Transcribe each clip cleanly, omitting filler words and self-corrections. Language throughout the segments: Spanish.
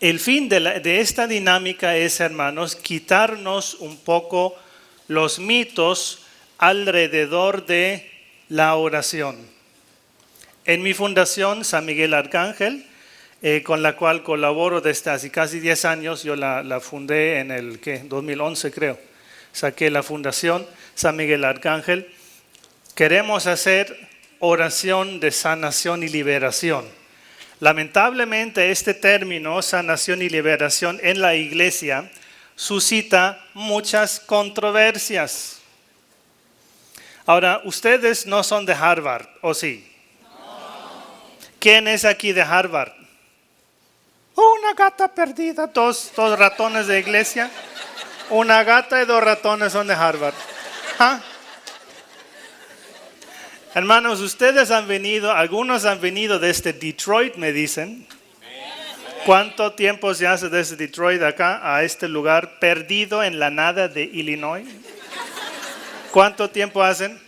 El fin de esta dinámica es, hermanos, quitarnos un poco los mitos alrededor de la oración. En mi fundación, San Miguel Arcángel, con la cual colaboro desde hace casi 10 años, yo la fundé en el 2011 creo, saqué la fundación San Miguel Arcángel. Queremos hacer oración de sanación y liberación. Lamentablemente este término, sanación y liberación, en la iglesia suscita muchas controversias. Ahora, ustedes no son de Harvard, ¿o sí? ¿Quién es aquí de Harvard? Una gata perdida, dos ratones de iglesia. Una gata y 2 ratones son de Harvard. ¿Ah? Hermanos, ustedes han venido, algunos han venido desde Detroit, me dicen. ¿Cuánto tiempo se hace desde Detroit acá a este lugar perdido en la nada de Illinois? ¿Cuánto tiempo hacen?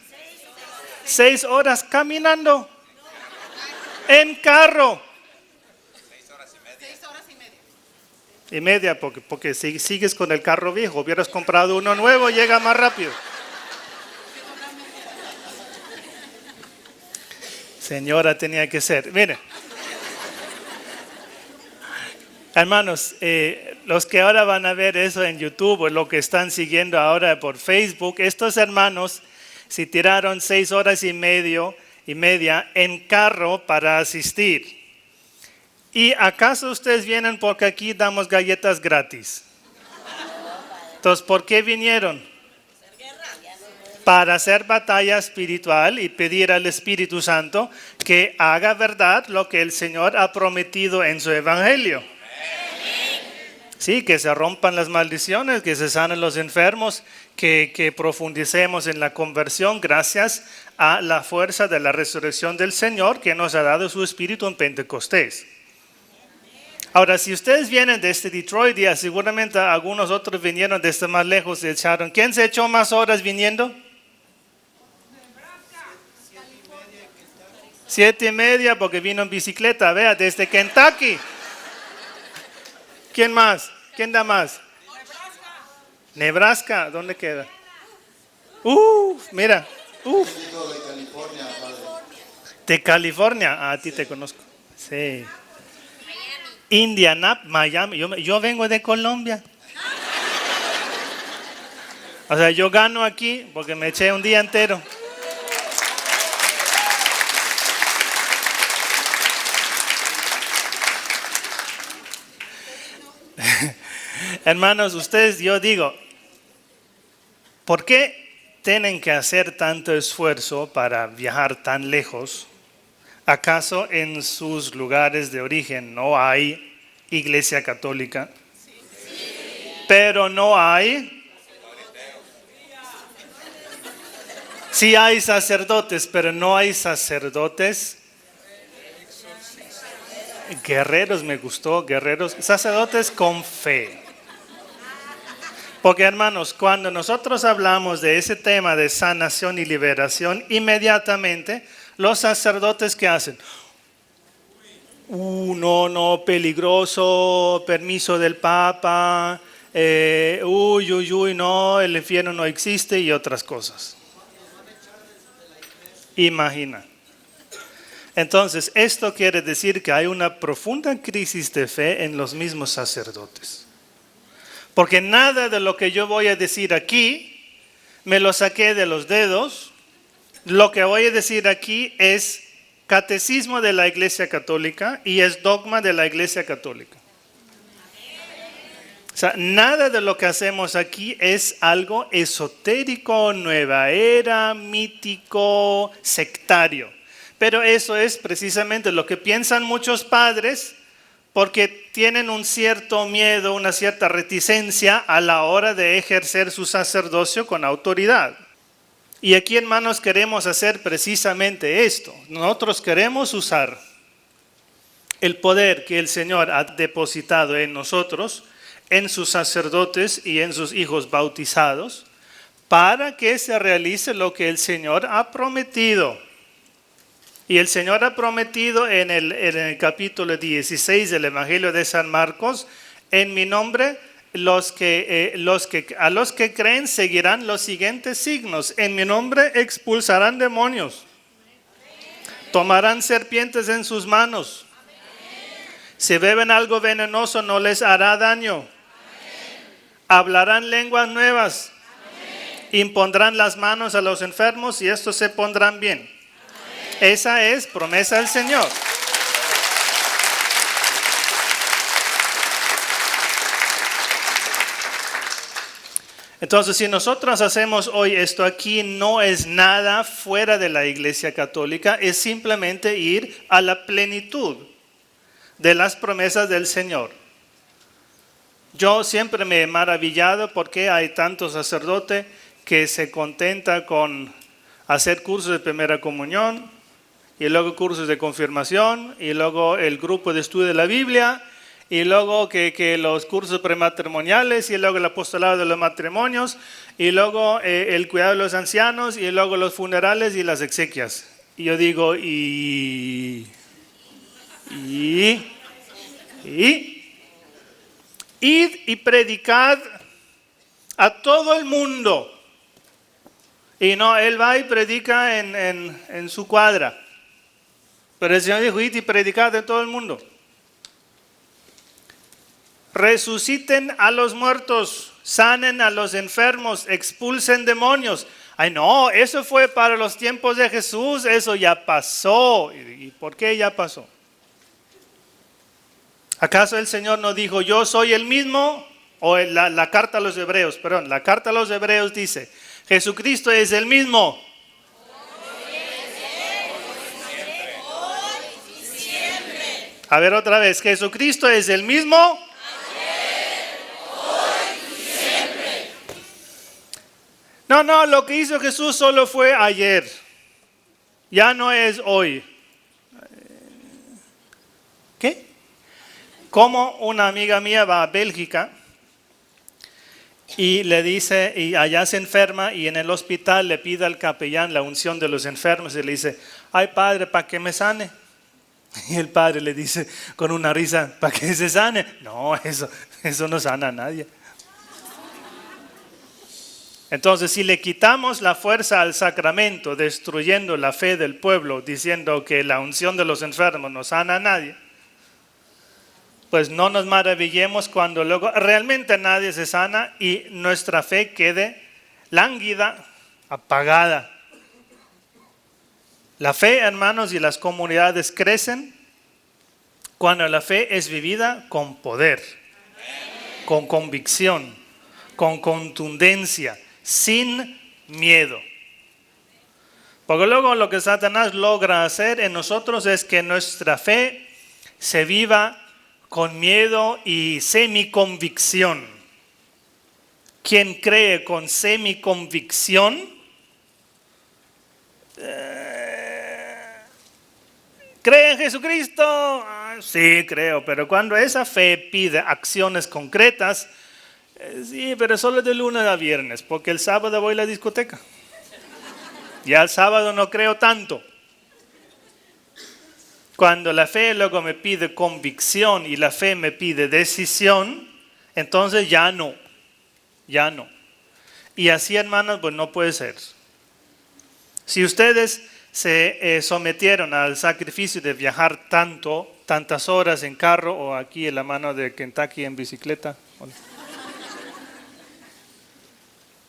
6 horas caminando. En carro. 6 horas y media. 6 horas y media. Y media, porque si sigues con el carro viejo, hubieras comprado uno nuevo, llega más rápido. Señora, tenía que ser. Miren, hermanos, los que ahora van a ver eso en YouTube o lo que están siguiendo ahora por Facebook, estos hermanos se tiraron 6 horas y media en carro para asistir. ¿Y acaso ustedes vienen porque aquí damos galletas gratis? Entonces, ¿por qué vinieron? Para hacer batalla espiritual y pedir al Espíritu Santo que haga verdad lo que el Señor ha prometido en su Evangelio. Sí, que se rompan las maldiciones, que se sanen los enfermos, que profundicemos en la conversión gracias a la fuerza de la resurrección del Señor que nos ha dado su Espíritu en Pentecostés. Ahora, si ustedes vienen desde Detroit, y seguramente algunos otros vinieron desde más lejos y echaron. ¿Quién se echó más horas viniendo? 7:30 porque vino en bicicleta, vea, desde Kentucky. ¿Quién más? ¿Quién da más? Nebraska, ¿dónde queda? Mira. De California, a ti te conozco. Sí. Indianapolis, Miami. Yo vengo de Colombia. O sea, yo gano aquí porque me eché un día entero. Hermanos, ustedes, yo digo, ¿por qué tienen que hacer tanto esfuerzo para viajar tan lejos? ¿Acaso en sus lugares de origen no hay iglesia católica? Pero no hay. Sí hay sacerdotes, pero no hay sacerdotes. Guerreros me gustó, guerreros, sacerdotes con fe. Porque hermanos, cuando nosotros hablamos de ese tema de sanación y liberación, inmediatamente los sacerdotes ¿qué hacen? No, peligroso, permiso del Papa, no, el infierno no existe y otras cosas. Imagina. Entonces, esto quiere decir que hay una profunda crisis de fe en los mismos sacerdotes. Porque nada de lo que yo voy a decir aquí me lo saqué de los dedos. Lo que voy a decir aquí es catecismo de la Iglesia Católica y es dogma de la Iglesia Católica. O sea, nada de lo que hacemos aquí es algo esotérico, nueva era, mítico, sectario. Pero eso es precisamente lo que piensan muchos padres porque tienen un cierto miedo, una cierta reticencia a la hora de ejercer su sacerdocio con autoridad. Y aquí, hermanos, queremos hacer precisamente esto. Nosotros queremos usar el poder que el Señor ha depositado en nosotros, en sus sacerdotes y en sus hijos bautizados, para que se realice lo que el Señor ha prometido. Y el Señor ha prometido en el capítulo 16 del Evangelio de San Marcos, en mi nombre, a los que creen seguirán los siguientes signos. En mi nombre expulsarán demonios. Tomarán serpientes en sus manos. Si beben algo venenoso no les hará daño. Hablarán lenguas nuevas. Impondrán las manos a los enfermos y estos se pondrán bien. Esa es promesa del Señor. Entonces, si nosotros hacemos hoy esto aquí, no es nada fuera de la Iglesia Católica, es simplemente ir a la plenitud de las promesas del Señor. Yo siempre me he maravillado porque hay tantos sacerdotes que se contenta con hacer cursos de primera comunión y luego cursos de confirmación y luego el grupo de estudio de la Biblia y luego que los cursos prematrimoniales y luego el apostolado de los matrimonios y luego el cuidado de los ancianos y luego los funerales y las exequias. Y yo digo, id y predicad a todo el mundo. Y no, él va y predica en su cuadra. Pero el Señor dijo, id y predicad a todo el mundo. Resuciten a los muertos, sanen a los enfermos, expulsen demonios. Ay no, eso fue para los tiempos de Jesús, eso ya pasó. ¿Y por qué ya pasó? ¿Acaso el Señor no dijo, yo soy el mismo? O la carta a los hebreos, perdón, la carta a los hebreos dice, Jesucristo es el mismo. A ver otra vez, Jesucristo es el mismo. No, lo que hizo Jesús solo fue ayer. Ya no es hoy. ¿Qué? Como una amiga mía va a Bélgica y le dice, y allá se enferma y en el hospital le pide al capellán la unción de los enfermos y le dice, ay padre, ¿para que me sane? Y el padre le dice con una risa, ¿para que se sane? No, eso no sana a nadie. Entonces, si le quitamos la fuerza al sacramento, destruyendo la fe del pueblo, diciendo que la unción de los enfermos no sana a nadie, pues no nos maravillemos cuando luego realmente nadie se sana y nuestra fe quede lánguida, apagada. La fe, hermanos, y las comunidades crecen cuando la fe es vivida con poder, con convicción, con contundencia, sin miedo. Porque luego lo que Satanás logra hacer en nosotros es que nuestra fe se viva con miedo y semiconvicción. Quien cree con semiconvicción, ¿cree en Jesucristo? Sí, creo, pero cuando esa fe pide acciones concretas, sí, pero solo de lunes a viernes, porque el sábado voy a la discoteca. Ya el sábado no creo tanto. Cuando la fe luego me pide convicción y la fe me pide decisión, entonces ya no. Y así, hermanos, pues no puede ser. Si ustedes se sometieron al sacrificio de viajar tantas horas en carro o aquí en la mano de Kentucky en bicicleta,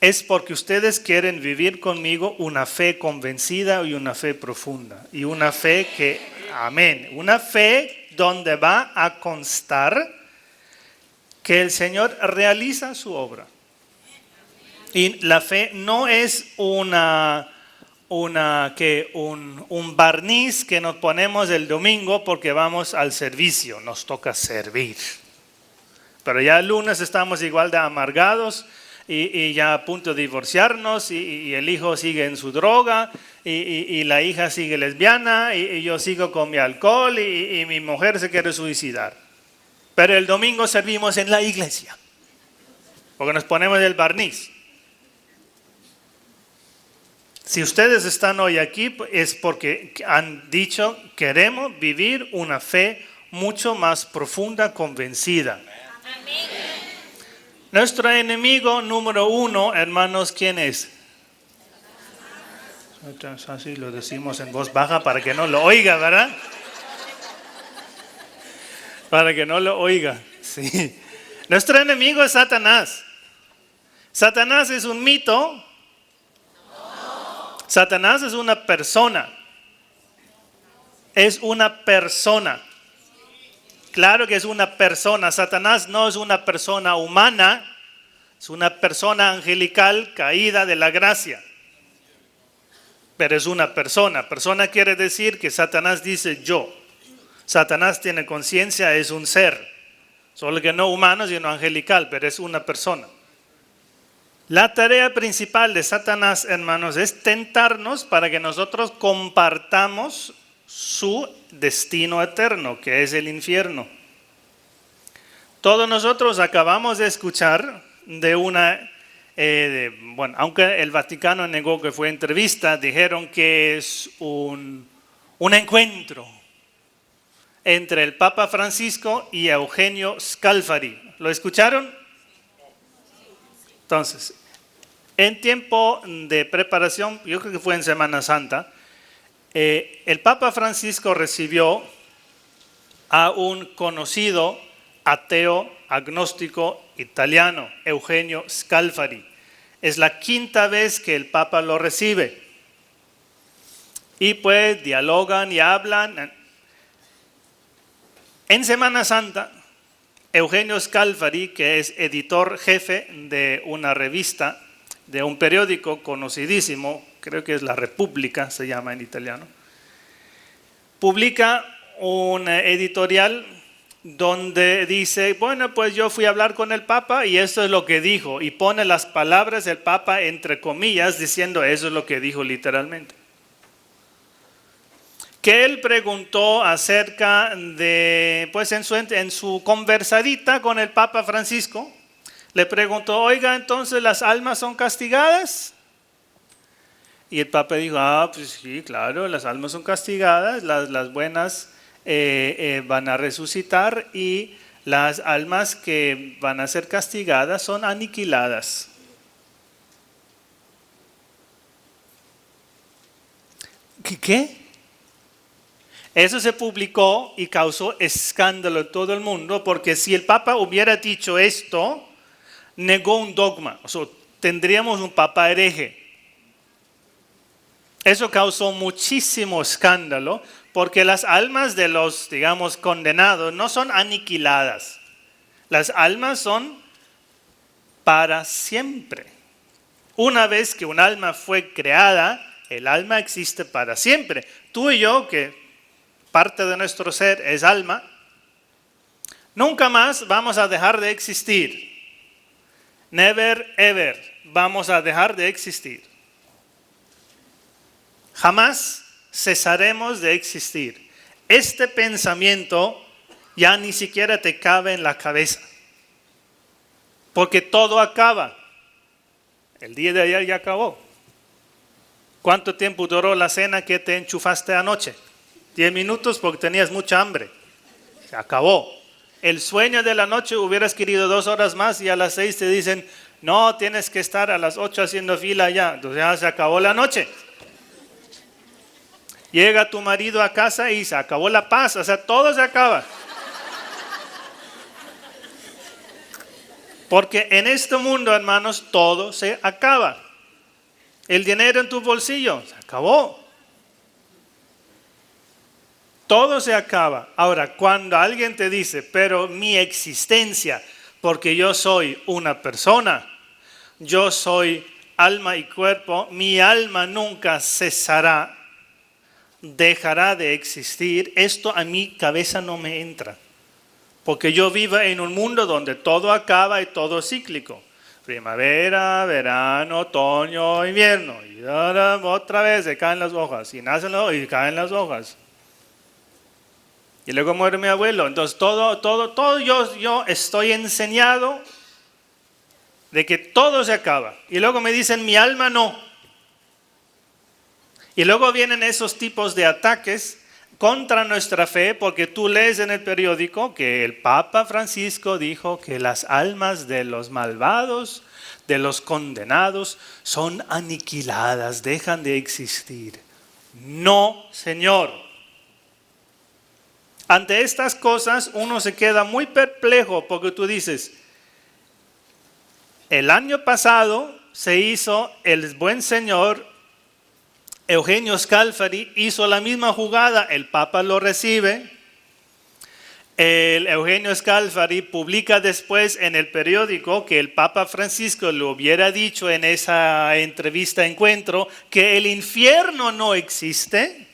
es porque ustedes quieren vivir conmigo una fe convencida y una fe profunda. Y una fe que, amén, una fe donde va a constar que el Señor realiza su obra. Y la fe no es un barniz que nos ponemos el domingo porque vamos al servicio, nos toca servir. Pero ya el lunes estamos igual de amargados y ya a punto de divorciarnos y el hijo sigue en su droga y la hija sigue lesbiana y yo sigo con mi alcohol y mi mujer se quiere suicidar. Pero el domingo servimos en la iglesia porque nos ponemos el barniz. Si ustedes están hoy aquí es porque han dicho, queremos vivir una fe mucho más profunda, convencida. Nuestro enemigo número uno, hermanos, ¿quién es? Así lo decimos en voz baja para que no lo oiga, ¿verdad? Para que no lo oiga. Sí. Nuestro enemigo es Satanás. ¿Satanás es un mito? Satanás es una persona. Es una persona. Claro que es una persona. Satanás no es una persona humana. Es una persona angelical caída de la gracia. Pero es una persona. Persona quiere decir que Satanás dice yo. Satanás tiene conciencia, es un ser. Solo que no humano, sino angelical, pero es una persona. La tarea principal de Satanás, hermanos, es tentarnos para que nosotros compartamos su destino eterno, que es el infierno. Todos nosotros acabamos de escuchar de una, aunque el Vaticano negó que fue entrevista, dijeron que es un encuentro entre el Papa Francisco y Eugenio Scalfari. ¿Lo escucharon? Entonces, en tiempo de preparación, yo creo que fue en Semana Santa, el Papa Francisco recibió a un conocido ateo agnóstico italiano, Eugenio Scalfari. Es la quinta vez que el Papa lo recibe. Y pues dialogan y hablan. En Semana Santa, Eugenio Scalfari, que es editor jefe de una revista, de un periódico conocidísimo, creo que es La Repubblica, se llama en italiano, publica un editorial donde dice, bueno, pues yo fui a hablar con el Papa y esto es lo que dijo, y pone las palabras del Papa entre comillas, diciendo eso es lo que dijo literalmente. Que él preguntó acerca de, pues en su conversadita con el Papa Francisco, le preguntó, oiga, entonces las almas son castigadas. Y el Papa dijo, pues sí, claro, las almas son castigadas, las buenas van a resucitar y las almas que van a ser castigadas son aniquiladas. ¿Qué? Eso se publicó y causó escándalo en todo el mundo, porque si el Papa hubiera dicho esto, negó un dogma. O sea, tendríamos un Papa hereje. Eso causó muchísimo escándalo, porque las almas de los, digamos, condenados no son aniquiladas. Las almas son para siempre. Una vez que un alma fue creada, el alma existe para siempre. Tú y yo, que parte de nuestro ser es alma, nunca más vamos a dejar de existir. Never ever vamos a dejar de existir. Jamás cesaremos de existir. Este pensamiento ya ni siquiera te cabe en la cabeza, porque todo acaba. El día de ayer ya acabó. ¿Cuánto tiempo duró la cena que te enchufaste anoche? 10 minutos porque tenías mucha hambre. Se acabó. El sueño de la noche hubieras querido 2 horas más y a las 6 te dicen, no, tienes que estar a las 8 haciendo fila ya. Entonces ya se acabó la noche. Llega tu marido a casa y se acabó la paz. O sea, todo se acaba. Porque en este mundo, hermanos, todo se acaba. El dinero en tu bolsillo se acabó. Todo se acaba. Ahora, cuando alguien te dice, pero mi existencia, porque yo soy una persona, yo soy alma y cuerpo, mi alma nunca cesará, dejará de existir, esto a mi cabeza no me entra. Porque yo vivo en un mundo donde todo acaba y todo es cíclico. Primavera, verano, otoño, invierno. Y ahora otra vez se caen las hojas. Y nacen y caen las hojas. Y luego muere mi abuelo. Entonces todo yo estoy enseñado de que todo se acaba. Y luego me dicen, mi alma no. Y luego vienen esos tipos de ataques contra nuestra fe, porque tú lees en el periódico que el Papa Francisco dijo que las almas de los malvados, de los condenados, son aniquiladas, dejan de existir. No, Señor. Ante estas cosas uno se queda muy perplejo porque tú dices, el año pasado se hizo el buen Señor Eugenio Scalfari, hizo la misma jugada, el Papa lo recibe. El Eugenio Scalfari publica después en el periódico que el Papa Francisco le hubiera dicho en esa entrevista encuentro que el infierno no existe.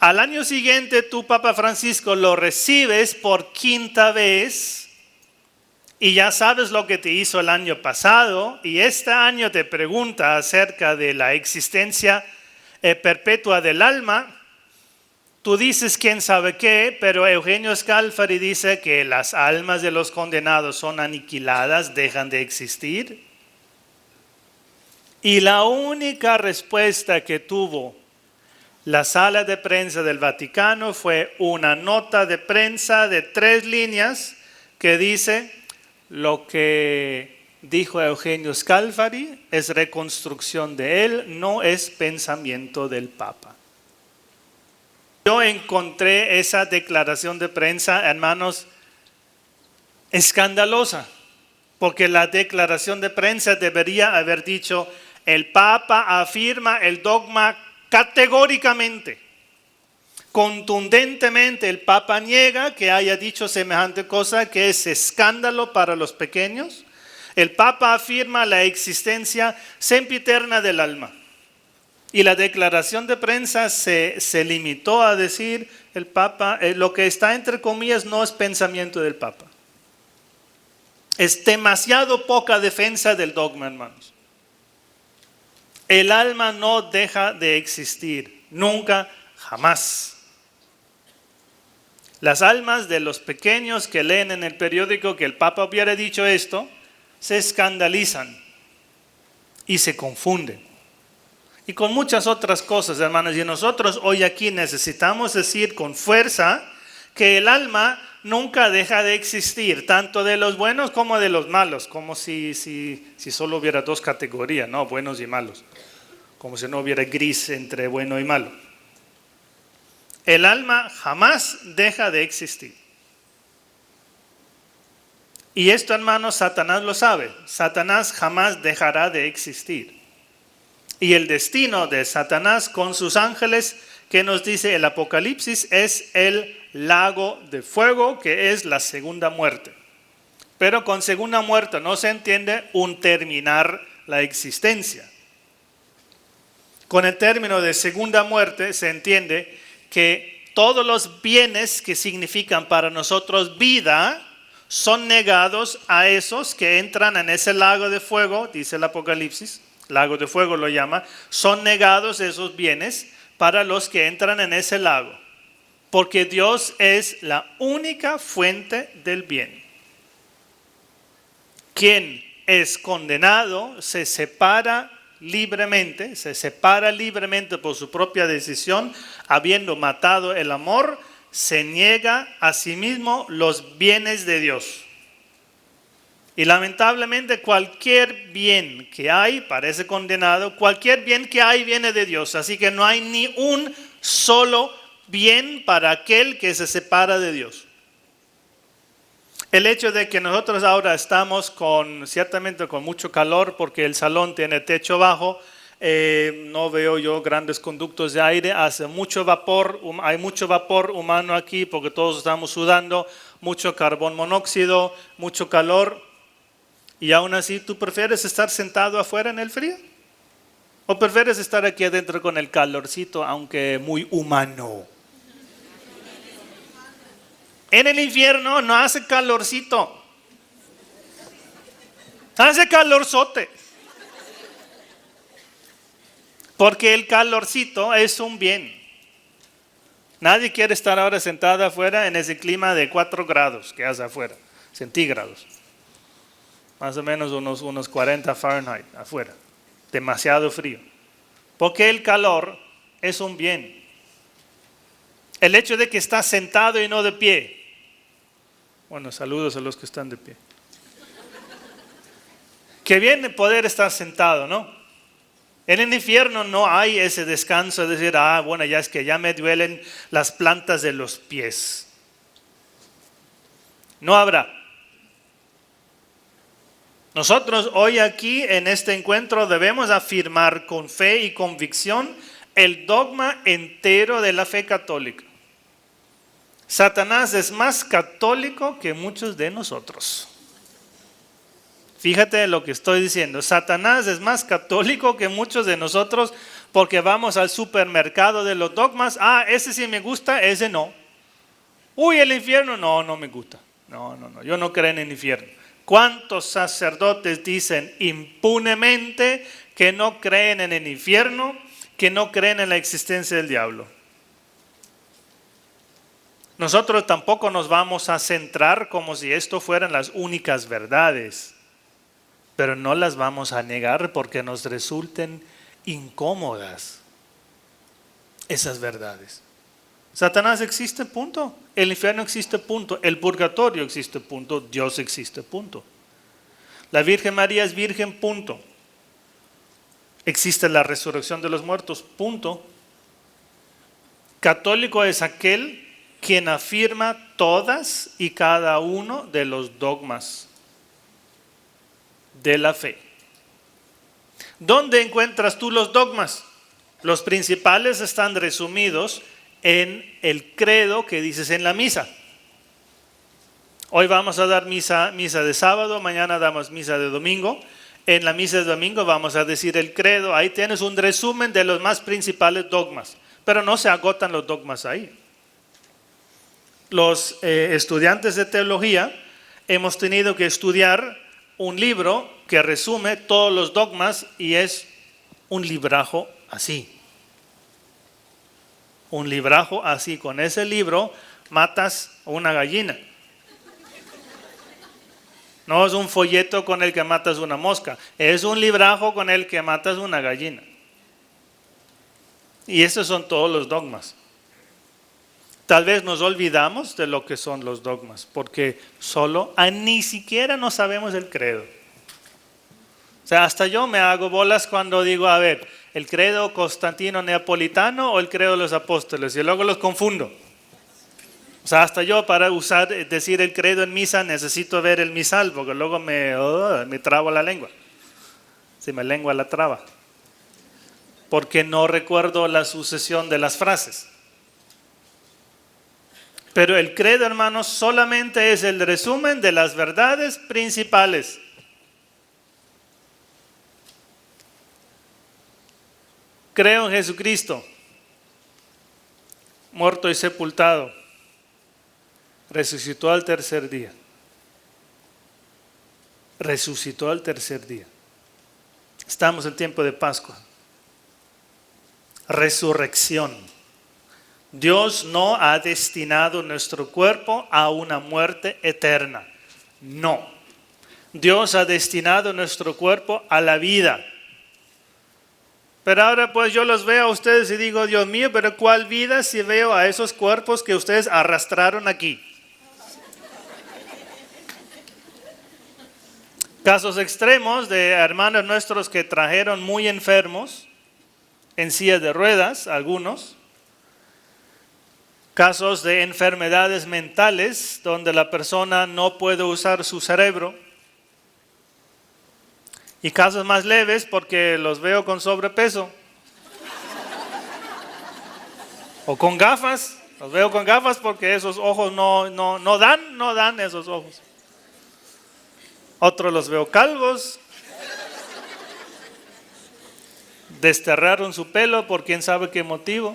Al año siguiente tú, Papa Francisco, lo recibes por quinta vez y ya sabes lo que te hizo el año pasado y este año te pregunta acerca de la existencia perpetua del alma. Tú dices quién sabe qué, pero Eugenio Scalfari dice que las almas de los condenados son aniquiladas, dejan de existir. Y la única respuesta que tuvo la sala de prensa del Vaticano fue una nota de prensa de 3 líneas que dice: lo que dijo Eugenio Scalfari es reconstrucción de él, no es pensamiento del Papa. Yo encontré esa declaración de prensa, hermanos, escandalosa, porque la declaración de prensa debería haber dicho: el Papa afirma el dogma categóricamente, contundentemente. El Papa niega que haya dicho semejante cosa, que es escándalo para los pequeños. El Papa afirma la existencia sempiterna del alma. Y la declaración de prensa se limitó a decir: el Papa, lo que está entre comillas no es pensamiento del Papa. Es demasiado poca defensa del dogma, hermanos. El alma no deja de existir, nunca, jamás. Las almas de los pequeños que leen en el periódico que el Papa hubiera dicho esto, se escandalizan y se confunden. Y con muchas otras cosas, hermanos. Y nosotros hoy aquí necesitamos decir con fuerza que el alma nunca deja de existir, tanto de los buenos como de los malos, como si solo hubiera 2 categorías, ¿no? Buenos y malos, como si no hubiera gris entre bueno y malo. El alma jamás deja de existir. Y esto, hermanos, Satanás lo sabe. Satanás jamás dejará de existir. Y el destino de Satanás con sus ángeles, que nos dice el Apocalipsis, es el lago de fuego, que es la segunda muerte. Pero con segunda muerte no se entiende un terminar la existencia. Con el término de segunda muerte se entiende que todos los bienes que significan para nosotros vida son negados a esos que entran en ese lago de fuego, dice el Apocalipsis, lago de fuego lo llama, son negados esos bienes para los que entran en ese lago, porque Dios es la única fuente del bien. Quien es condenado se separa libremente por su propia decisión, habiendo matado el amor, se niega a sí mismo los bienes de Dios. Y lamentablemente cualquier bien que hay parece condenado, cualquier bien que hay viene de Dios, así que no hay ni un solo bien para aquel que se separa de Dios. El hecho de que nosotros ahora estamos ciertamente con mucho calor porque el salón tiene techo bajo, no veo yo grandes conductos de aire, hace mucho vapor, hay mucho vapor humano aquí porque todos estamos sudando, mucho carbón monóxido, mucho calor, y aún así ¿tú prefieres estar sentado afuera en el frío? ¿O prefieres estar aquí adentro con el calorcito, aunque muy humano? En el infierno no hace calorcito, hace calorzote. Porque el calorcito es un bien. Nadie quiere estar ahora sentado afuera en ese clima de 4 grados que hace afuera, centígrados. Más o menos unos 40 Fahrenheit afuera. Demasiado frío. Porque el calor es un bien. El hecho de que estás sentado y no de pie. Bueno, saludos a los que están de pie. Qué bien poder estar sentado, ¿no? En el infierno no hay ese descanso de decir, bueno, ya es que ya me duelen las plantas de los pies. No habrá. Nosotros hoy aquí en este encuentro debemos afirmar con fe y convicción el dogma entero de la fe católica. Satanás es más católico que muchos de nosotros. Fíjate lo que estoy diciendo. Satanás es más católico que muchos de nosotros porque vamos al supermercado de los dogmas. Ese sí me gusta, ese no. Uy, el infierno, no me gusta. No, yo no creo en el infierno. ¿Cuántos sacerdotes dicen impunemente que no creen en el infierno, que no creen en la existencia del diablo? Nosotros tampoco nos vamos a centrar como si esto fueran las únicas verdades, pero no las vamos a negar porque nos resulten incómodas esas verdades. Satanás existe, punto. El infierno existe, punto. El purgatorio existe, punto. Dios existe, punto. La Virgen María es virgen, punto. Existe la resurrección de los muertos, punto. Católico es aquel quien afirma todas y cada uno de los dogmas de la fe. ¿Dónde encuentras tú los dogmas? Los principales están resumidos en el credo que dices en la misa. Hoy vamos a dar misa de sábado, mañana damos misa de domingo. En la misa de domingo vamos a decir el credo. Ahí tienes un resumen de los más principales dogmas, pero no se agotan los dogmas ahí. Los estudiantes de teología hemos tenido que estudiar un libro que resume todos los dogmas y es un librajo así. Un librajo así. Con ese libro matas a una gallina. No es un folleto con el que matas una mosca. Es un librajo con el que matas una gallina. Y esos son todos los dogmas. Tal vez nos olvidamos de lo que son los dogmas, porque ni siquiera no sabemos el credo. O sea, hasta yo me hago bolas cuando digo, el credo constantino neapolitano o el credo de los apóstoles, y luego los confundo. O sea, hasta yo para decir el credo en misa necesito ver el misal, porque luego me trabo la lengua. Se me lengua la traba. Porque no recuerdo la sucesión de las frases. Pero el credo, hermanos, solamente es el resumen de las verdades principales. Creo en Jesucristo, muerto y sepultado, resucitó al tercer día. Resucitó al tercer día. Estamos en tiempo de Pascua. Resurrección. Dios no ha destinado nuestro cuerpo a una muerte eterna. No. Dios ha destinado nuestro cuerpo a la vida. Pero ahora pues yo los veo a ustedes y digo, Dios mío, pero ¿cuál vida si veo a esos cuerpos que ustedes arrastraron aquí? Casos extremos de hermanos nuestros que trajeron muy enfermos, en silla de ruedas, algunos. Casos de enfermedades mentales donde la persona no puede usar su cerebro. Y casos más leves porque los veo con sobrepeso. O con gafas. Los veo con gafas porque esos ojos no dan esos ojos. Otros los veo calvos. Desterraron su pelo por quién sabe qué motivo.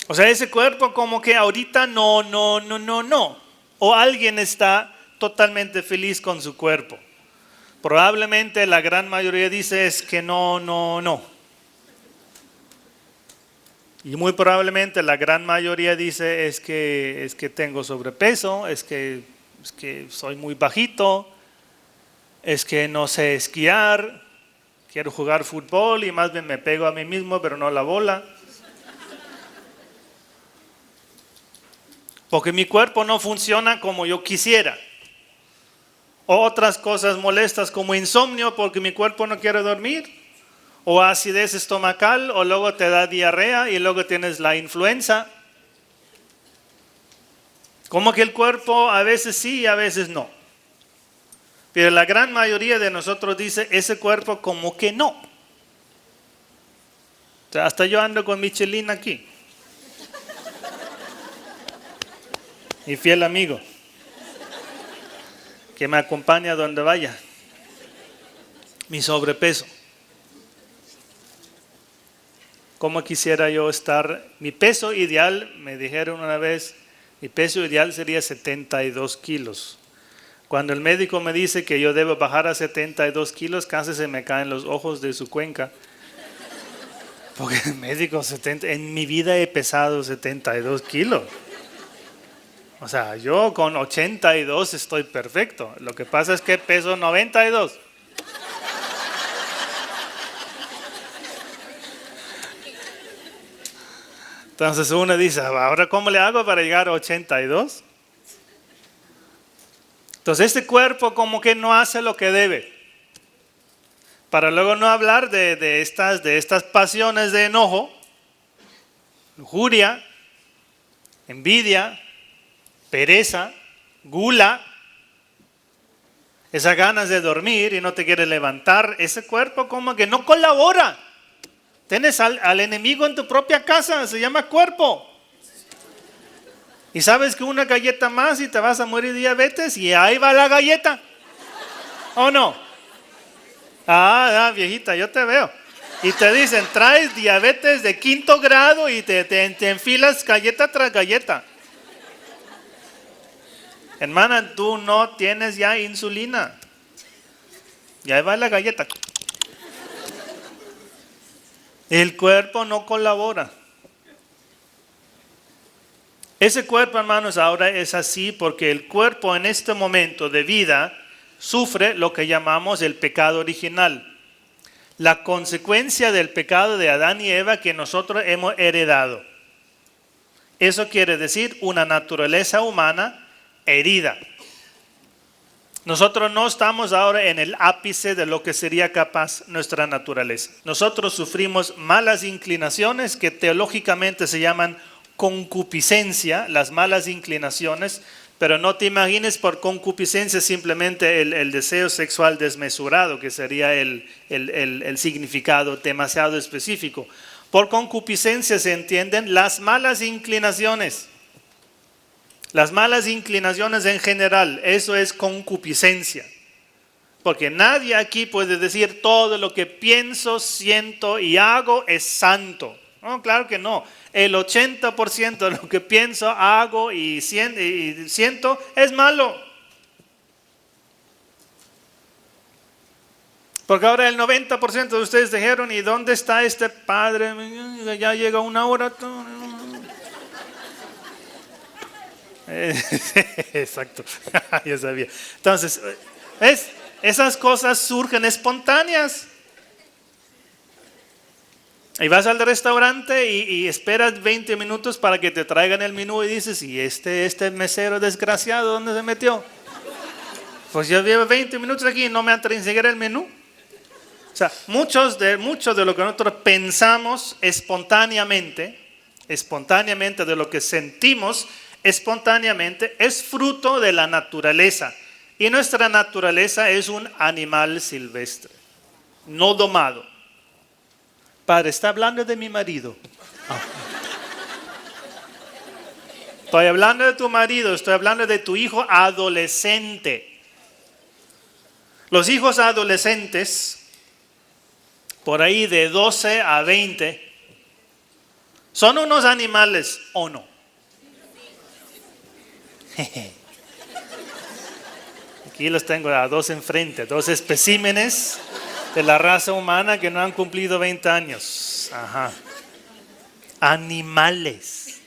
O sea, ese cuerpo como que ahorita no. O alguien está totalmente feliz con su cuerpo. Probablemente la gran mayoría dice es que no. Y muy probablemente la gran mayoría dice es que tengo sobrepeso, es que soy muy bajito, es que no sé esquiar, Quiero jugar fútbol y más bien me pego a mí mismo, pero no la bola. Porque mi cuerpo no funciona como yo quisiera. O otras cosas molestas como insomnio porque mi cuerpo no quiere dormir. O acidez estomacal, o luego te da diarrea y luego tienes la influenza. Como que el cuerpo a veces sí y a veces no. Pero la gran mayoría de nosotros dice ese cuerpo como que no. O sea, hasta yo ando con Michelin aquí. Mi fiel amigo, que me acompaña donde vaya. Mi sobrepeso. ¿Cómo quisiera yo estar? Mi peso ideal, me dijeron una vez, mi peso ideal sería 72 kilos. Cuando el médico me dice que yo debo bajar a 72 kilos, casi se me caen los ojos de su cuenca. Porque el médico, en mi vida he pesado 72 kilos. O sea, yo con 82 estoy perfecto. Lo que pasa es que peso 92. Entonces uno dice, ¿ahora cómo le hago para llegar a 82? Entonces este cuerpo como que no hace lo que debe. Para luego no hablar de estas pasiones de enojo, lujuria, envidia, pereza, gula, esas ganas de dormir y no te quieres levantar. Ese cuerpo como que no colabora. Tienes al enemigo en tu propia casa, se llama cuerpo. Y sabes que una galleta más y te vas a morir de diabetes y ahí va la galleta. ¿O no? Viejita, yo te veo. Y te dicen, traes diabetes de 5º grado y te enfilas galleta tras galleta. Hermana, tú no tienes ya insulina. Y ahí va la galleta. El cuerpo no colabora. Ese cuerpo, hermanos, ahora es así porque el cuerpo en este momento de vida sufre lo que llamamos el pecado original. La consecuencia del pecado de Adán y Eva que nosotros hemos heredado. Eso quiere decir una naturaleza humana herida. Nosotros no estamos ahora en el ápice de lo que sería capaz nuestra naturaleza. Nosotros sufrimos malas inclinaciones que teológicamente se llaman concupiscencia, las malas inclinaciones, pero no te imagines por concupiscencia simplemente el deseo sexual desmesurado, que sería el significado demasiado específico. Por concupiscencia se entienden las malas inclinaciones. Las malas inclinaciones en general, eso es concupiscencia. Porque nadie aquí puede decir todo lo que pienso, siento y hago es santo. No, claro que no. El 80% de lo que pienso, hago y siento es malo. Porque ahora el 90% de ustedes dijeron, ¿y dónde está este padre? Ya llega una hora. Exacto, ya sabía. Entonces, esas cosas surgen espontáneas. Y vas al restaurante y esperas 20 minutos para que te traigan el menú y dices, ¿y este mesero desgraciado dónde se metió? Pues yo llevo 20 minutos aquí y no me han traído ni siquiera el menú. O sea, muchos de lo que nosotros pensamos espontáneamente de lo que sentimos espontáneamente es fruto de la naturaleza. Y nuestra naturaleza es un animal silvestre, no domado. Padre, está hablando de mi marido. Estoy hablando de tu marido, estoy hablando de tu hijo adolescente. Los hijos adolescentes, por ahí de 12 a 20, ¿son unos animales o no? Aquí los tengo a dos enfrente, dos especímenes de la raza humana que no han cumplido 20 años. Ajá. Animales.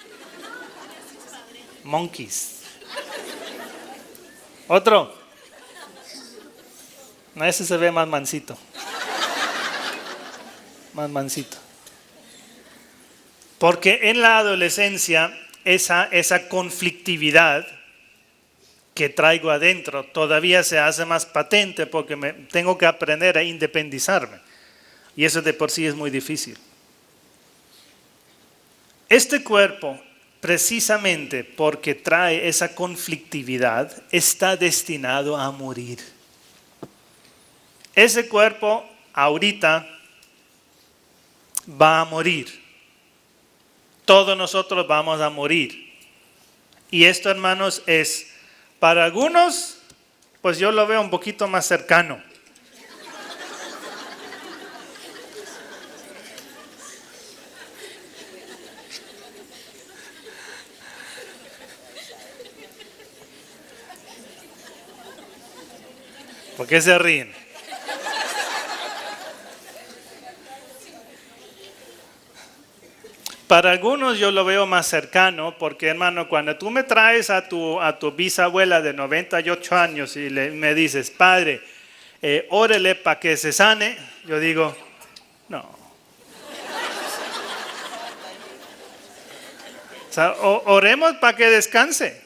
Monkeys. Otro. No, ese se ve más mansito. más mansito. Porque en la adolescencia esa conflictividad que traigo adentro todavía se hace más patente porque tengo que aprender a independizarme. Y eso de por sí es muy difícil. Este cuerpo, precisamente porque trae esa conflictividad, está destinado a morir. Ese cuerpo ahorita va a morir. Todos nosotros vamos a morir. Y esto, hermanos, es para algunos, pues yo lo veo un poquito más cercano. ¿Por qué se ríen? Para algunos yo lo veo más cercano porque, hermano, cuando tú me traes a tu bisabuela de 98 años y me dices, padre, órele para que se sane, yo digo, no. O sea, oremos para que descanse.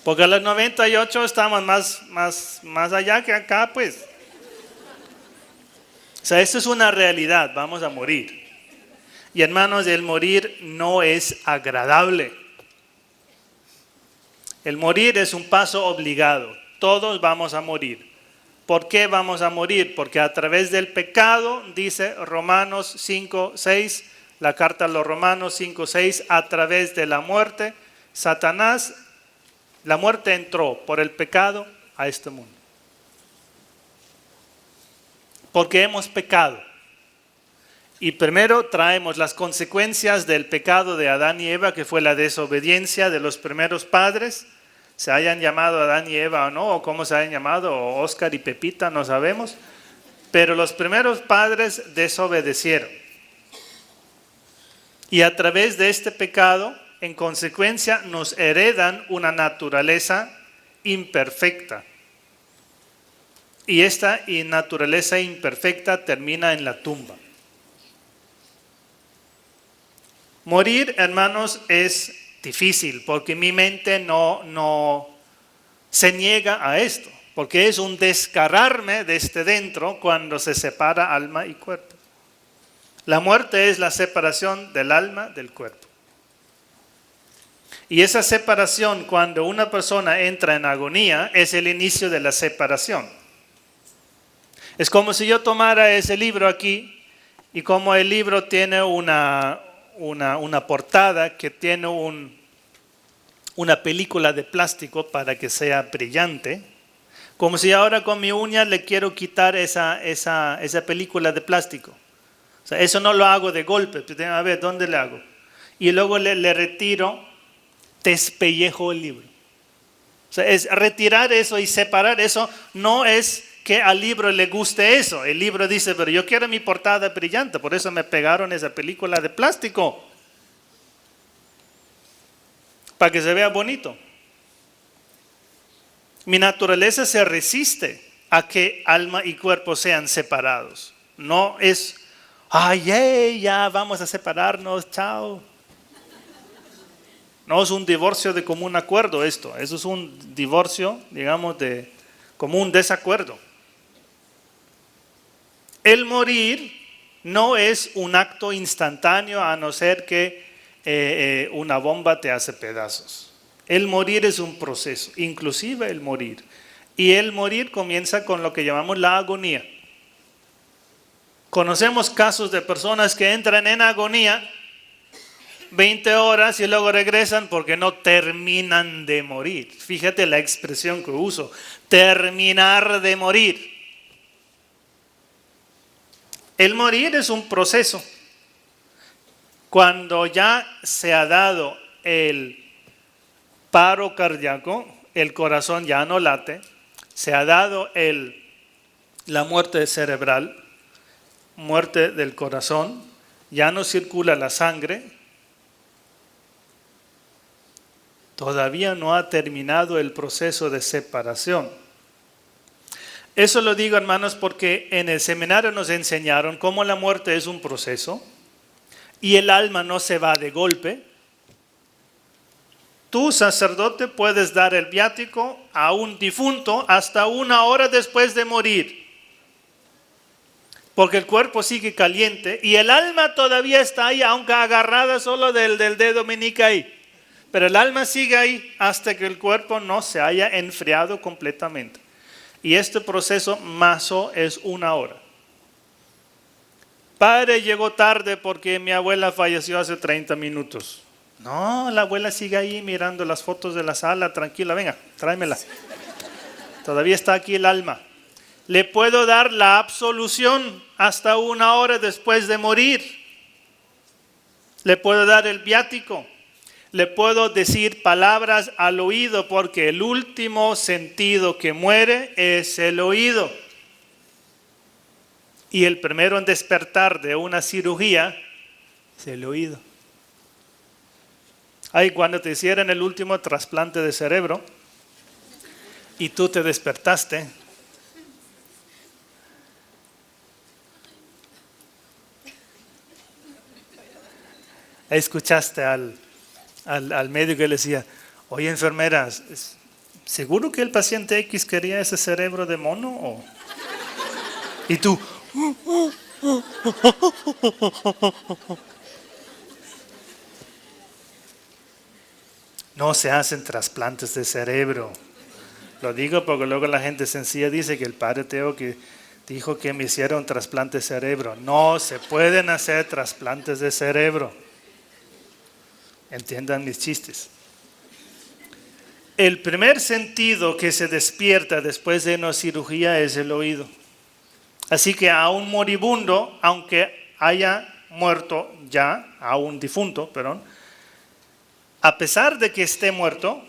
Porque a los 98 estamos más allá que acá, pues. O sea, esto es una realidad, vamos a morir. Y hermanos, el morir no es agradable. El morir es un paso obligado. Todos vamos a morir. ¿Por qué vamos a morir? Porque a través del pecado, dice Romanos 5:6, la carta a los Romanos 5:6, a través de la muerte, Satanás, la muerte entró por el pecado a este mundo. Porque hemos pecado. Y primero traemos las consecuencias del pecado de Adán y Eva, que fue la desobediencia de los primeros padres. Se hayan llamado Adán y Eva o no, o cómo se hayan llamado, o Oscar y Pepita, no sabemos. Pero los primeros padres desobedecieron. Y a través de este pecado, en consecuencia, nos heredan una naturaleza imperfecta. Y esta naturaleza imperfecta termina en la tumba. Morir, hermanos, es difícil porque mi mente no se niega a esto. Porque es un desgarrarme desde dentro cuando se separa alma y cuerpo. La muerte es la separación del alma del cuerpo. Y esa separación, cuando una persona entra en agonía, es el inicio de la separación. Es como si yo tomara ese libro aquí y como el libro tiene una portada que tiene una película de plástico para que sea brillante, como si ahora con mi uña le quiero quitar esa película de plástico. O sea, eso no lo hago de golpe, a ver, ¿dónde le hago? Y luego le retiro, despellejo el libro. O sea, es retirar eso y separar eso, no es que al libro le guste eso. El libro dice, pero yo quiero mi portada brillante, por eso me pegaron esa película de plástico. Para que se vea bonito. Mi naturaleza se resiste a que alma y cuerpo sean separados. No es, ay, ya vamos a separarnos, chao. No es un divorcio de común acuerdo esto. Eso es un divorcio, digamos, de común desacuerdo. El morir no es un acto instantáneo a no ser que una bomba te hace pedazos. El morir es un proceso, inclusive el morir. Y el morir comienza con lo que llamamos la agonía. Conocemos casos de personas que entran en agonía 20 horas y luego regresan porque no terminan de morir. Fíjate la expresión que uso, terminar de morir. El morir es un proceso. Cuando ya se ha dado el paro cardíaco, el corazón ya no late, se ha dado la muerte cerebral, muerte del corazón, ya no circula la sangre, todavía no ha terminado el proceso de separación. Eso lo digo, hermanos, porque en el seminario nos enseñaron cómo la muerte es un proceso y el alma no se va de golpe. Tú, sacerdote, puedes dar el viático a un difunto hasta 1 hora después de morir, porque el cuerpo sigue caliente y el alma todavía está ahí, aunque agarrada solo del dedo meñique ahí. Pero el alma sigue ahí hasta que el cuerpo no se haya enfriado completamente. Y este proceso maso es 1 hora. Padre, llegó tarde porque mi abuela falleció hace 30 minutos. No, la abuela sigue ahí mirando las fotos de la sala, tranquila, venga, tráemela. Todavía está aquí el alma. Le puedo dar la absolución hasta 1 hora después de morir. Le puedo dar el viático. Le puedo decir palabras al oído porque el último sentido que muere es el oído. Y el primero en despertar de una cirugía es el oído. Ahí cuando te hicieron el último trasplante de cerebro y tú te despertaste, escuchaste al médico que le decía, oye enfermeras, ¿seguro que el paciente X quería ese cerebro de mono? Y tú, no se hacen trasplantes de cerebro. Lo digo porque luego la gente sencilla dice que el padre Teo que dijo que me hicieron trasplante de cerebro. No se pueden hacer trasplantes de cerebro. Entiendan mis chistes. El primer sentido que se despierta después de una cirugía es el oído. Así que a un moribundo, aunque haya muerto ya, a un difunto, perdón, a pesar de que esté muerto,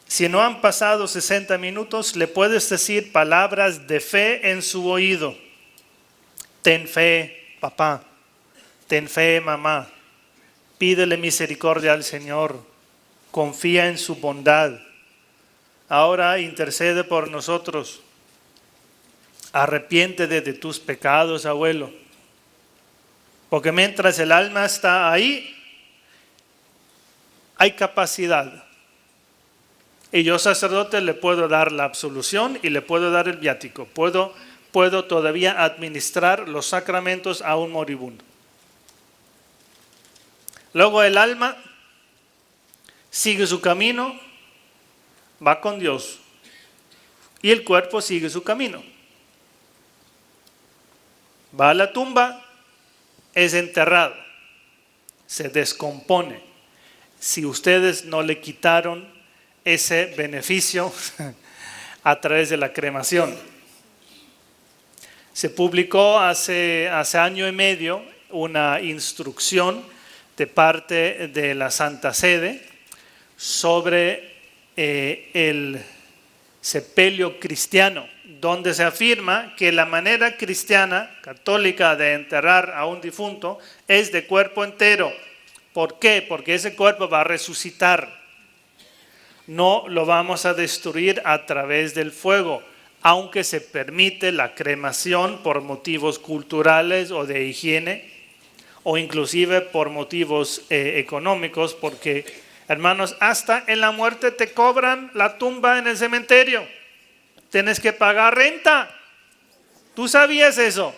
si no han pasado 60 minutos, le puedes decir palabras de fe en su oído. Ten fe, papá. Ten fe, mamá. Pídele misericordia al Señor. Confía en su bondad. Ahora intercede por nosotros. Arrepiéntete de tus pecados, abuelo. Porque mientras el alma está ahí, hay capacidad. Y yo, sacerdote, le puedo dar la absolución y le puedo dar el viático. Puedo todavía administrar los sacramentos a un moribundo. Luego el alma sigue su camino, va con Dios. Y el cuerpo sigue su camino. Va a la tumba, es enterrado, se descompone. Si ustedes no le quitaron ese beneficio a través de la cremación. Se publicó hace 1 año y medio una instrucción de parte de la Santa Sede sobre el sepelio cristiano, donde se afirma que la manera cristiana, católica, de enterrar a un difunto es de cuerpo entero. ¿Por qué? Porque ese cuerpo va a resucitar. No lo vamos a destruir a través del fuego, aunque se permite la cremación por motivos culturales o de higiene, o inclusive por motivos económicos, porque, hermanos, hasta en la muerte te cobran la tumba en el cementerio. Tienes que pagar renta. ¿Tú sabías eso?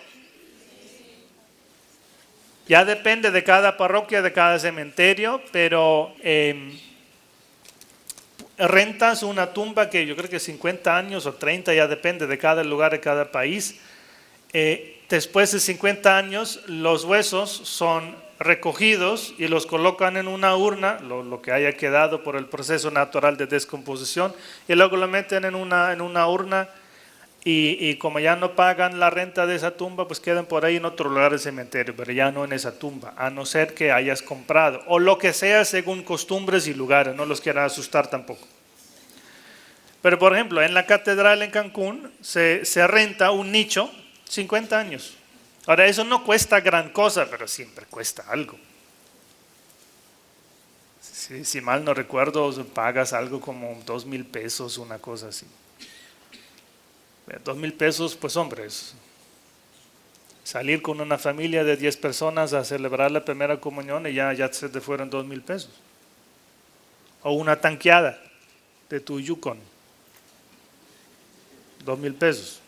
Ya depende de cada parroquia, de cada cementerio, pero rentas una tumba que yo creo que 50 años o 30, ya depende de cada lugar, de cada país. Después de 50 años, los huesos son recogidos y los colocan en una urna, lo que haya quedado por el proceso natural de descomposición, y luego lo meten en una urna y como ya no pagan la renta de esa tumba, pues quedan por ahí en otro lugar del cementerio, pero ya no en esa tumba, a no ser que hayas comprado, o lo que sea según costumbres y lugares, no los quiera asustar tampoco. Pero por ejemplo, en la catedral en Cancún se renta un nicho 50 años. Ahora eso no cuesta gran cosa, pero siempre cuesta algo. Si mal no recuerdo, pagas algo como 2,000 pesos, una cosa así. $2,000, pues hombre, es salir con una familia de 10 personas a celebrar la primera comunión y ya se te fueron $2,000. O una tanqueada de tu Yukon, $2,000,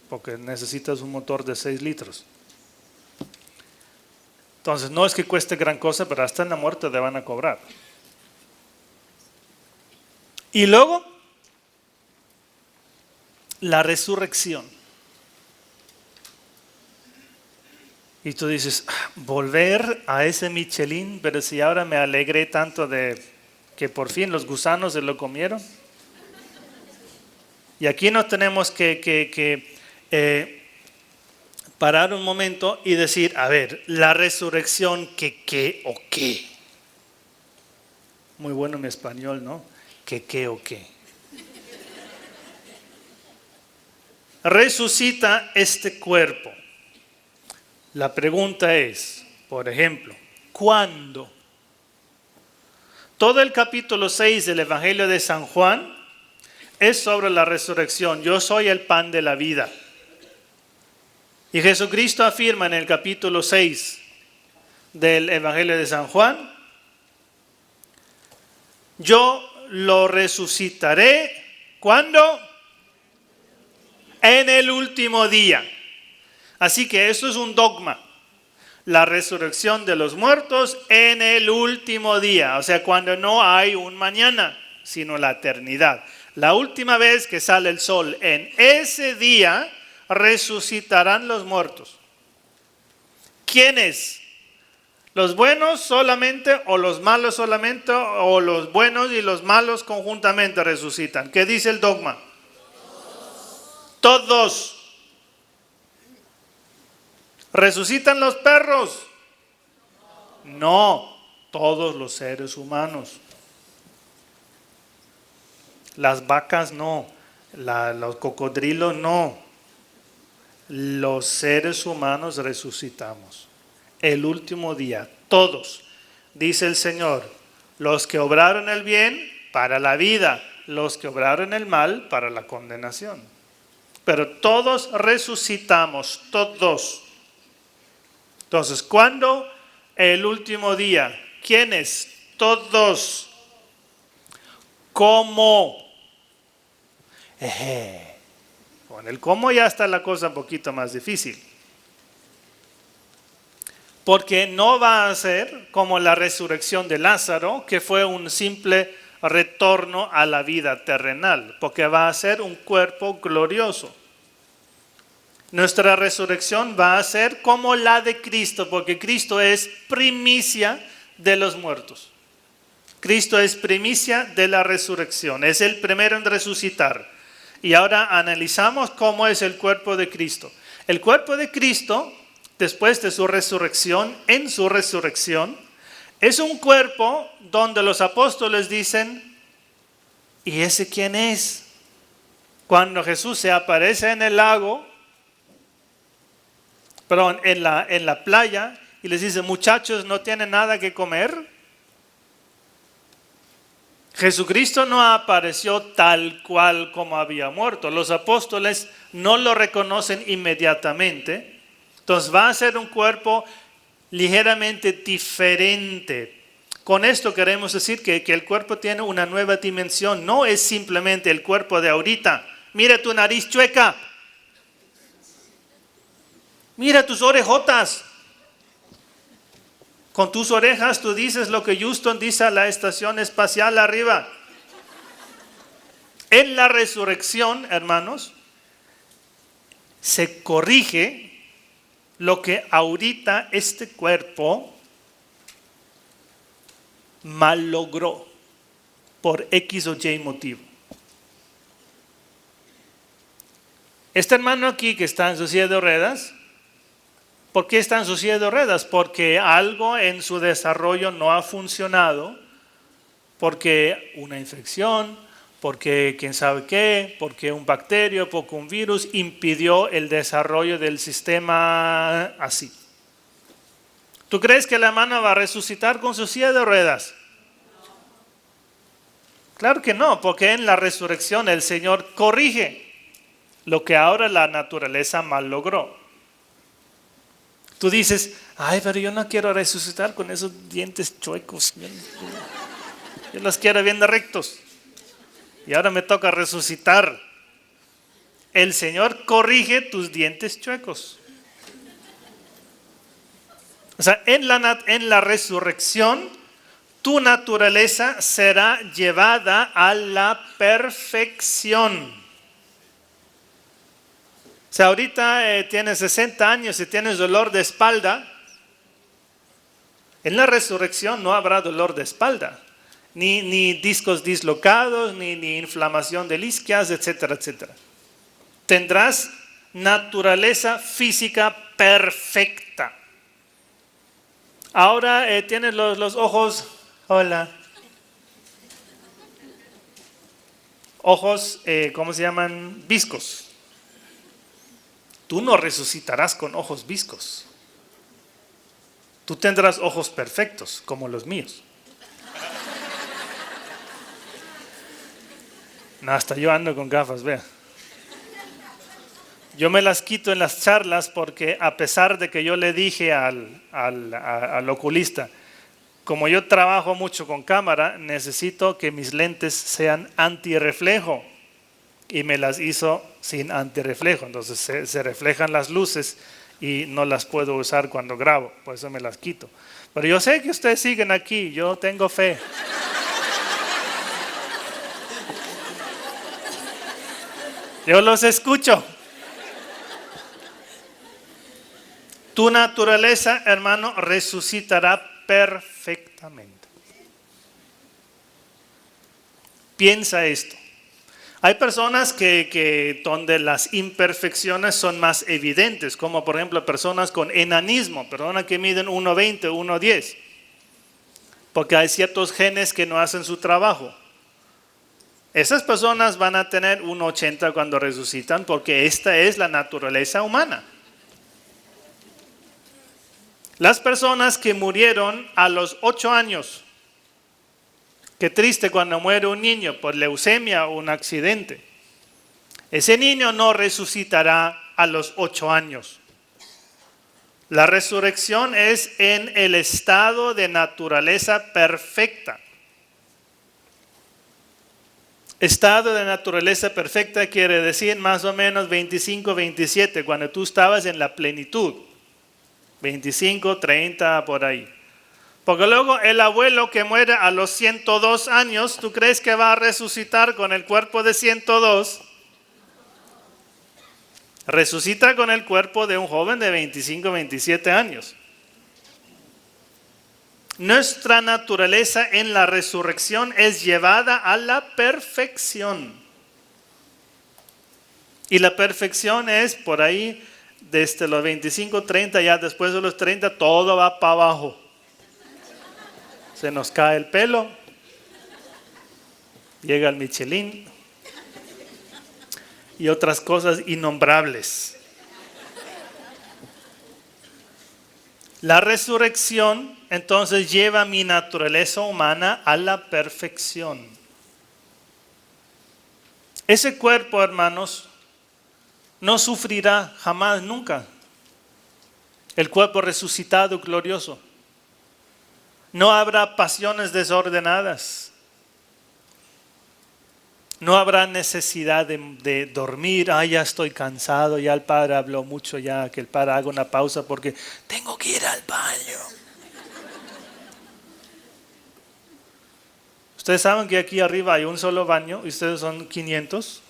porque necesitas un motor de 6 litros. Entonces no es que cueste gran cosa, pero hasta en la muerte te van a cobrar. Y luego, la resurrección. Y tú dices, volver a ese Michelin, pero si ahora me alegré tanto de que por fin los gusanos se lo comieron. Y aquí nos tenemos que parar un momento y decir, a ver, la resurrección, ¿qué o qué? Muy bueno mi español, ¿no? ¿Qué o qué? Resucita este cuerpo. La pregunta es, por ejemplo, ¿cuándo? Todo el capítulo 6 del Evangelio de San Juan es sobre la resurrección. Yo soy el pan de la vida. Y Jesucristo afirma en el capítulo 6 del Evangelio de San Juan, yo lo resucitaré, ¿cuándo? En el último día. Así que eso es un dogma. La resurrección de los muertos en el último día. O sea, cuando no hay un mañana, sino la eternidad. La última vez que sale el sol, en ese día resucitarán los muertos. ¿Quiénes? ¿Los buenos solamente o los malos solamente o los buenos y los malos conjuntamente resucitan? ¿Qué dice el dogma? Todos. ¿Resucitan los perros? No, todos los seres humanos. Las vacas no, los cocodrilos no. Los seres humanos resucitamos. El último día, todos, dice el Señor, los que obraron el bien para la vida, los que obraron el mal para la condenación. Pero todos resucitamos, todos. Entonces, ¿cuándo? El último día. ¿Quiénes? Todos. ¿Cómo? Con el cómo ya está la cosa un poquito más difícil. Porque no va a ser como la resurrección de Lázaro, que fue un simple retorno a la vida terrenal, porque va a ser un cuerpo glorioso. Nuestra resurrección va a ser como la de Cristo, porque Cristo es primicia de los muertos. Cristo es primicia de la resurrección, es el primero en resucitar. Y ahora analizamos cómo es el cuerpo de Cristo. El cuerpo de Cristo, después de su resurrección, en su resurrección, es un cuerpo donde los apóstoles dicen, ¿y ese quién es? Cuando Jesús se aparece en el lago, en la playa, y les dice, muchachos, ¿no tienen nada que comer? Jesucristo no apareció tal cual como había muerto. Los apóstoles no lo reconocen inmediatamente. Entonces va a ser un cuerpo ligeramente diferente. Con esto queremos decir que el cuerpo tiene una nueva dimensión. No es simplemente el cuerpo de ahorita. Mira tu nariz chueca. Mira tus orejotas. Con tus orejas tú dices lo que Houston dice a la estación espacial arriba. En la resurrección, hermanos, se corrige lo que ahorita este cuerpo mal logró por X o Y motivo. Este hermano aquí que está en su silla de ruedas, ¿por qué está en su silla de ruedas? Porque algo en su desarrollo no ha funcionado, porque una infección, porque quién sabe qué, porque un bacterio, porque un virus impidió el desarrollo del sistema así. ¿Tú crees que la hermana va a resucitar con su silla de ruedas? Claro que no, porque en la resurrección el Señor corrige. lo que ahora la naturaleza mal logró. Tú dices, ay, pero yo no quiero resucitar con esos dientes chuecos. Yo los quiero bien rectos. Y ahora me toca resucitar. El Señor corrige tus dientes chuecos. O sea, en la resurrección, tu naturaleza será llevada a la perfección. Si ahorita tienes 60 años y tienes dolor de espalda, en la resurrección no habrá dolor de espalda, ni discos dislocados, ni inflamación de isquias, etcétera, etcétera. Tendrás naturaleza física perfecta. Ahora tienes los ojos, hola, ojos, ¿cómo se llaman? Viscos. Tú no resucitarás con ojos viscos. Tú tendrás ojos perfectos, como los míos. No, hasta yo ando con gafas, vea. Yo me las quito en las charlas porque a pesar de que yo le dije al oculista, como yo trabajo mucho con cámara, necesito que mis lentes sean antirreflejo. Y me las hizo sin antirreflejo, entonces se reflejan las luces y no las puedo usar cuando grabo, por eso me las quito. Pero yo sé que ustedes siguen aquí, yo tengo fe. Yo los escucho. Tu naturaleza, hermano, resucitará perfectamente. Piensa esto. Hay personas que donde las imperfecciones son más evidentes, como por ejemplo personas con enanismo, personas que miden 1,20, 1,10, porque hay ciertos genes que no hacen su trabajo. Esas personas van a tener 1,80 cuando resucitan porque esta es la naturaleza humana. Las personas que murieron a los 8 años, qué triste cuando muere un niño por leucemia o un accidente. Ese niño no resucitará a los 8 años. La resurrección es en el estado de naturaleza perfecta. Estado de naturaleza perfecta quiere decir más o menos 25, 27, cuando tú estabas en la plenitud. 25, 30, por ahí. Porque luego el abuelo que muere a los 102 años, ¿tú crees que va a resucitar con el cuerpo de 102? Resucita con el cuerpo de un joven de 25, 27 años. Nuestra naturaleza en la resurrección es llevada a la perfección. Y la perfección es por ahí, desde los 25, 30, ya después de los 30, todo va para abajo. Se nos cae el pelo, llega el Michelin y otras cosas innombrables. La resurrección entonces lleva mi naturaleza humana a la perfección. Ese cuerpo, hermanos, no sufrirá jamás, nunca. El cuerpo resucitado, glorioso. No habrá pasiones desordenadas. No habrá necesidad de dormir. Ya estoy cansado, ya el padre habló mucho, ya que el padre haga una pausa porque tengo que ir al baño. Ustedes saben que aquí arriba hay un solo baño y ustedes son 500.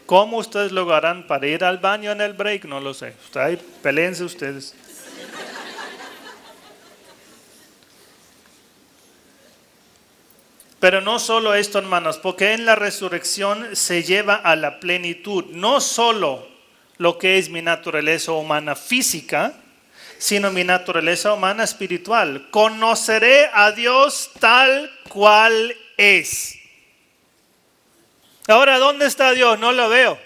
¿Cómo ustedes lo harán para ir al baño en el break? No lo sé. Ahí peleense ustedes. Pero no solo esto, hermanos, porque en la resurrección se lleva a la plenitud no solo lo que es mi naturaleza humana física, sino mi naturaleza humana espiritual. Conoceré a Dios tal cual es. Ahora, ¿dónde está Dios? No lo veo.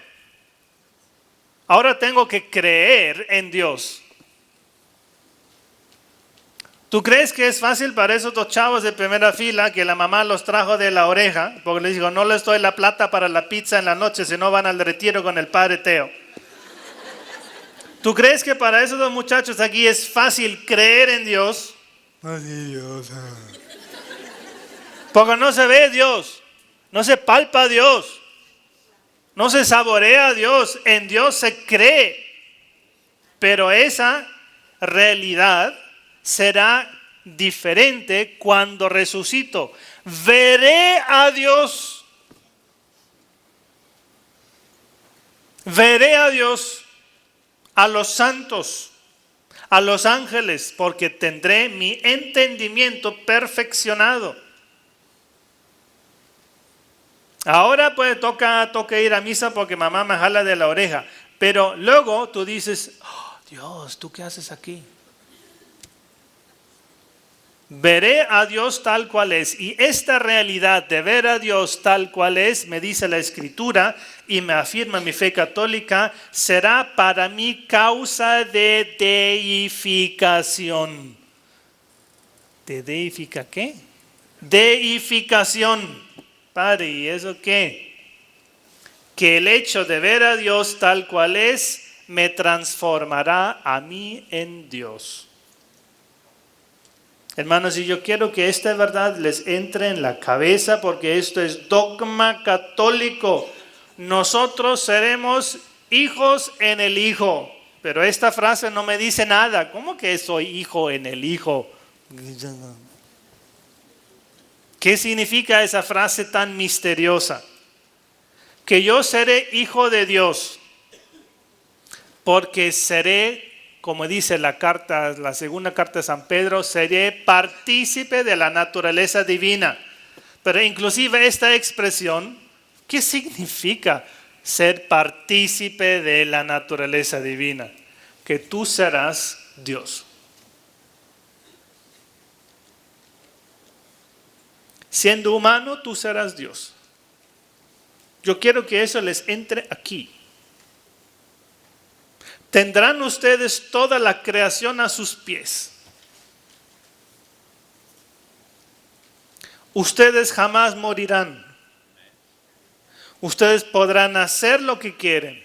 Ahora tengo que creer en Dios. ¿Tú crees que es fácil para esos dos chavos de primera fila que la mamá los trajo de la oreja? Porque les dijo, no les doy la plata para la pizza en la noche, si no van al retiro con el padre Teo. ¿Tú crees que para esos dos muchachos aquí es fácil creer en Dios? Porque no se ve Dios, no se palpa a Dios, no se saborea a Dios, en Dios se cree. Pero esa realidad será diferente cuando resucito. Veré a Dios. Veré a Dios, a los santos, a los ángeles, porque tendré mi entendimiento perfeccionado. Ahora pues toca ir a misa porque mamá me jala de la oreja. Pero luego tú dices, oh, Dios, ¿tú qué haces aquí? Veré a Dios tal cual es. Y esta realidad de ver a Dios tal cual es, me dice la Escritura y me afirma mi fe católica, será para mí causa de deificación. ¿De deifica qué? Deificación. Padre, ¿y eso qué? Que el hecho de ver a Dios tal cual es me transformará a mí en Dios. Hermanos, y yo quiero que esta verdad les entre en la cabeza porque esto es dogma católico. Nosotros seremos hijos en el Hijo. Pero esta frase no me dice nada. ¿Cómo que soy hijo en el Hijo? ¿Qué significa esa frase tan misteriosa? Que yo seré hijo de Dios, porque seré, como dice la segunda carta de San Pedro, seré partícipe de la naturaleza divina. Pero inclusive esta expresión, ¿qué significa ser partícipe de la naturaleza divina? Que tú serás Dios. Siendo humano, tú serás Dios. Yo quiero que eso les entre aquí. Tendrán ustedes toda la creación a sus pies. Ustedes jamás morirán. Ustedes podrán hacer lo que quieren,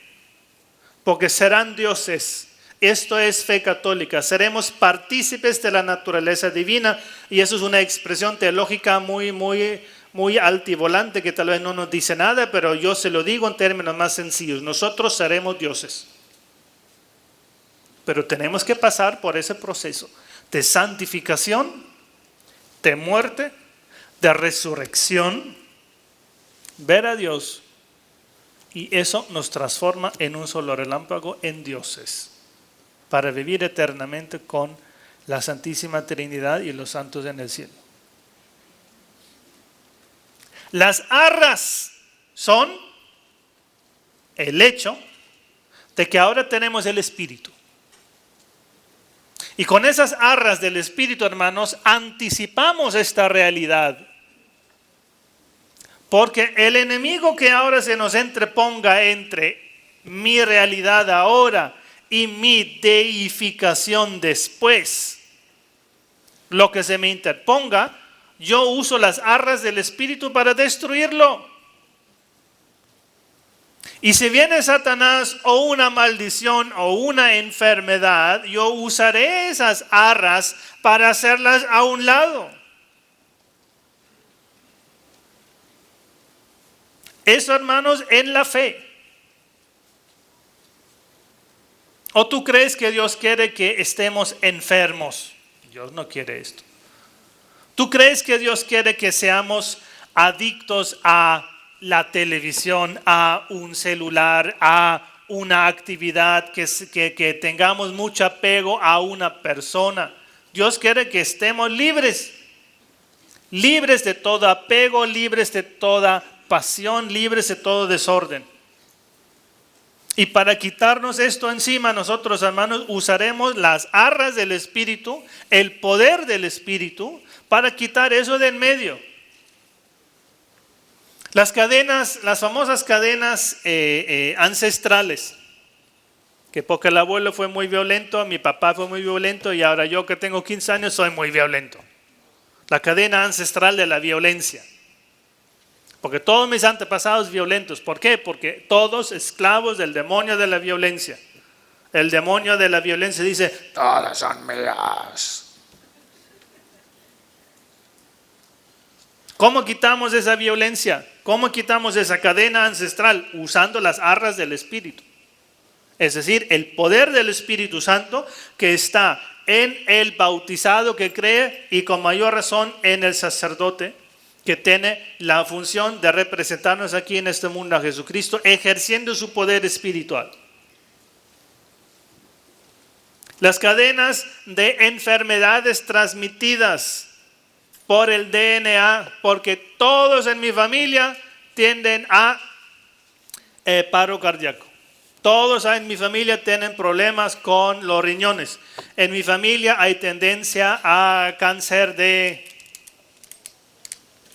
porque serán dioses. Esto es fe católica. Seremos partícipes de la naturaleza divina y eso es una expresión teológica muy altivolante que tal vez no nos dice nada, pero yo se lo digo en términos más sencillos. Nosotros seremos dioses. Pero tenemos que pasar por ese proceso de santificación, de muerte, de resurrección, ver a Dios, y eso nos transforma en un solo relámpago en dioses, para vivir eternamente con la Santísima Trinidad y los santos en el cielo. Las arras son el hecho de que ahora tenemos el Espíritu. Y con esas arras del Espíritu, hermanos, anticipamos esta realidad. Porque el enemigo que ahora se nos entreponga entre mi realidad ahora y mi deificación después, lo que se me interponga, yo uso las arras del Espíritu para destruirlo. Y si viene Satanás o una maldición o una enfermedad, yo usaré esas arras para hacerlas a un lado. Eso, hermanos, en la fe. ¿O tú crees que Dios quiere que estemos enfermos? Dios no quiere esto. ¿Tú crees que Dios quiere que seamos adictos a la televisión, a un celular, a una actividad, que tengamos mucho apego a una persona? Dios quiere que estemos libres de todo apego, libres de toda pasión, libres de todo desorden. Y para quitarnos esto encima, nosotros, hermanos, usaremos las arras del Espíritu, el poder del Espíritu, para quitar eso de en medio. Las famosas cadenas ancestrales, Que porque el abuelo fue muy violento, mi papá fue muy violento y ahora yo que tengo 15 años soy muy violento. La cadena ancestral de la violencia. Porque todos mis antepasados violentos. ¿Por qué? Porque todos esclavos del demonio de la violencia. El demonio de la violencia dice, todas son mías. ¿Cómo quitamos esa violencia? ¿Cómo quitamos esa cadena ancestral? Usando las arras del Espíritu. Es decir, el poder del Espíritu Santo que está en el bautizado que cree y con mayor razón en el sacerdote que tiene la función de representarnos aquí en este mundo a Jesucristo, ejerciendo su poder espiritual. Las cadenas de enfermedades transmitidas por el DNA, porque todos en mi familia tienden a paro cardíaco. Todos en mi familia tienen problemas con los riñones. En mi familia hay tendencia a cáncer de...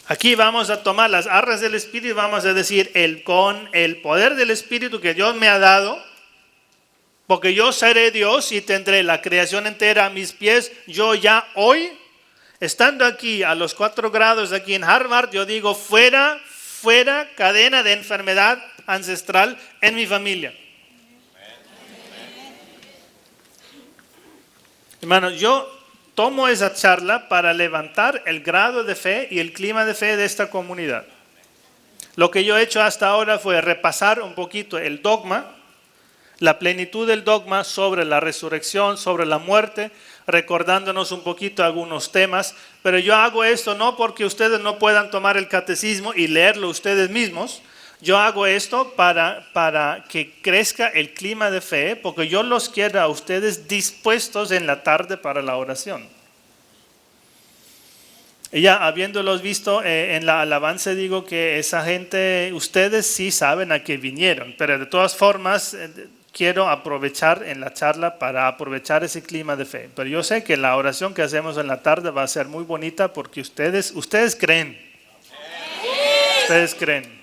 Aquí vamos a tomar las arras del Espíritu y vamos a decir, con el poder del Espíritu que Dios me ha dado, porque yo seré Dios y tendré la creación entera a mis pies, yo ya hoy, estando aquí a los 4 grados aquí en Harvard, yo digo, fuera cadena de enfermedad ancestral en mi familia. Hermanos, yo tomo esa charla para levantar el grado de fe y el clima de fe de esta comunidad. Lo que yo he hecho hasta ahora fue repasar un poquito el dogma, la plenitud del dogma sobre la resurrección, sobre la muerte, recordándonos un poquito algunos temas. Pero yo hago esto no porque ustedes no puedan tomar el catecismo y leerlo ustedes mismos. Yo hago esto para que crezca el clima de fe, porque yo los quiero a ustedes dispuestos en la tarde para la oración. Y ya habiéndolos visto en la alabanza, digo que esa gente, ustedes sí saben a qué vinieron, pero de todas formas quiero aprovechar en la charla para aprovechar ese clima de fe. Pero yo sé que la oración que hacemos en la tarde va a ser muy bonita porque ustedes creen. Ustedes creen.